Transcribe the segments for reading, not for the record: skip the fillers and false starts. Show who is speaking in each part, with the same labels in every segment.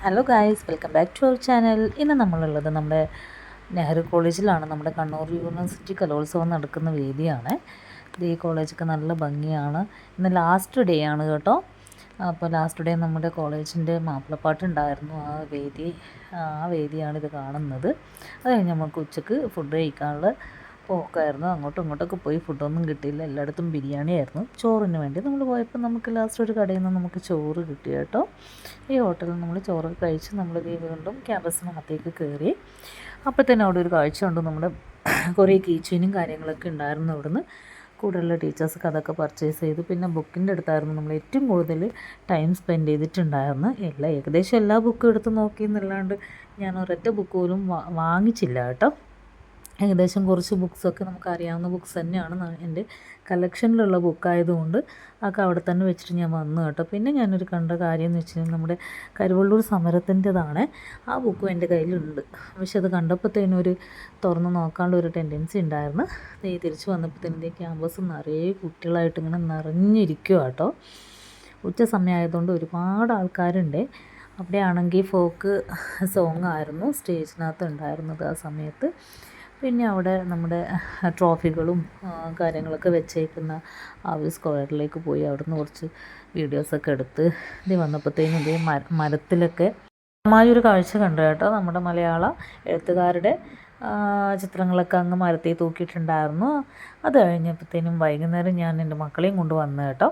Speaker 1: Hello guys, welcome back to our channel. ഇന്ന് നമ്മളുള്ളത് നമ്മുടെ നെഹ്റു കോളേജിലാണ്. നമ്മുടെ കണ്ണൂർ യൂണിവേഴ്സിറ്റി കലോത്സവം നടക്കുന്ന വേദിയാണ്. ഇത് ഈ കോളേജൊക്കെ നല്ല ഭംഗിയാണ്. ഇന്ന് ലാസ്റ്റ് ഡേ ആണ് കേട്ടോ. അപ്പോൾ ലാസ്റ്റ് ഡേ നമ്മുടെ കോളേജിൻ്റെ മാപ്പിളപ്പാട്ടുണ്ടായിരുന്നു. ആ വേദിയാണ് ഇത് കാണുന്നത്. അത് കഴിഞ്ഞ് നമുക്ക് ഉച്ചക്ക് ഫുഡ് കഴിക്കാനുള്ള പോക്കായിരുന്നു. അങ്ങോട്ടും ഇങ്ങോട്ടൊക്കെ പോയി ഫുഡൊന്നും കിട്ടിയില്ല. എല്ലായിടത്തും ബിരിയാണി ആയിരുന്നു. ചോറിന് വേണ്ടി നമ്മൾ പോയപ്പോൾ നമുക്ക് ലാസ്റ്റ് ഒരു കടയിൽ നിന്ന് നമുക്ക് ചോറ് കിട്ടി കേട്ടോ. ഈ ഹോട്ടലിൽ നമ്മൾ ചോറ് കഴിച്ച് നമ്മൾ വീണ്ടും ക്യാമ്പസിനകത്തേക്ക് കയറി. അപ്പോൾ തന്നെ അവിടെ ഒരു കാഴ്ച ഉണ്ട്. നമ്മുടെ കുറേ കീച്ചെയിനും കാര്യങ്ങളൊക്കെ ഉണ്ടായിരുന്നു. അവിടുന്ന് കൂടുതലുള്ള ടീച്ചേഴ്സൊക്കെ അതൊക്കെ പർച്ചേസ് ചെയ്തു. പിന്നെ ബുക്കിൻ്റെ അടുത്തായിരുന്നു നമ്മൾ ഏറ്റവും കൂടുതൽ ടൈം സ്പെൻഡ് ചെയ്തിട്ടുണ്ടായിരുന്നു. ഏകദേശം എല്ലാ ബുക്കും എടുത്ത് നോക്കി എന്നല്ലാണ്ട് ഞാൻ ഒരൊറ്റ ബുക്ക് പോലും വാങ്ങിച്ചില്ല കേട്ടോ. ഏകദേശം കുറച്ച് ബുക്സൊക്കെ നമുക്കറിയാവുന്ന ബുക്സ് തന്നെയാണ്. എൻ്റെ കളക്ഷനിലുള്ള ബുക്കായതുകൊണ്ട് അതൊക്കെ അവിടെ തന്നെ വെച്ചിട്ട് ഞാൻ വന്നു കേട്ടോ. പിന്നെ ഞാനൊരു കണ്ട കാര്യം എന്ന് വെച്ച് കഴിഞ്ഞാൽ നമ്മുടെ കരുവള്ളൂർ സമരത്തിൻ്റെതാണ്. ആ ബുക്കും എൻ്റെ കയ്യിലുണ്ട്. പക്ഷെ അത് കണ്ടപ്പോഴത്തേനും ഒരു തുറന്ന് നോക്കാനുള്ള ഒരു ടെൻഡൻസി ഉണ്ടായിരുന്നു. തിരിച്ച് വന്നപ്പോഴത്തേനും ക്യാമ്പസ് നിറയെ കുട്ടികളായിട്ട് ഇങ്ങനെ നിറഞ്ഞിരിക്കുക കേട്ടോ. ഉച്ച സമയമായതുകൊണ്ട് ഒരുപാട് ആൾക്കാരുണ്ട്. അവിടെയാണെങ്കിൽ ഫോക്ക് സോങ് ആയിരുന്നു സ്റ്റേജിനകത്ത് ഉണ്ടായിരുന്നത് ആ സമയത്ത്. പിന്നെ അവിടെ നമ്മുടെ ട്രോഫികളും കാര്യങ്ങളൊക്കെ വെച്ചേക്കുന്ന ആ ഒരു സ്ക്വയറിലേക്ക് പോയി അവിടുന്ന് കുറച്ച് വീഡിയോസൊക്കെ എടുത്ത് വന്നപ്പോഴത്തേനും മരത്തിലൊക്കെ ഒരു കാഴ്ച കണ്ടു കേട്ടോ. നമ്മുടെ മലയാള എഴുത്തുകാരുടെ ചിത്രങ്ങളൊക്കെ അങ്ങ് മരത്തിൽ തൂക്കിയിട്ടുണ്ടായിരുന്നു. അത് കഴിഞ്ഞപ്പോഴത്തേനും വൈകുന്നേരം ഞാൻ എൻ്റെ മക്കളെയും കൊണ്ട് വന്നു കേട്ടോ.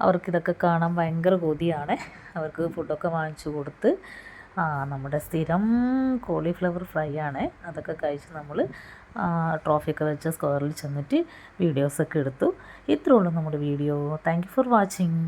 Speaker 1: അവർക്കിതൊക്കെ കാണാൻ ഭയങ്കര കൊതിയാണ്. അവർക്ക് ഫുഡൊക്കെ വാങ്ങിച്ചു കൊടുത്ത് നമ്മുടെ സ്ഥിരം കോളിഫ്ലവർ ഫ്രൈ ആണ്. അതൊക്കെ കഴിച്ച് നമ്മൾ ട്രോഫിയൊക്കെ വെച്ച സ്ക്വയറിൽ ചെന്നിട്ട് വീഡിയോസൊക്കെ എടുത്തു. ഇത്രയേ ഉള്ളൂ നമ്മുടെ video. Thank you for watching.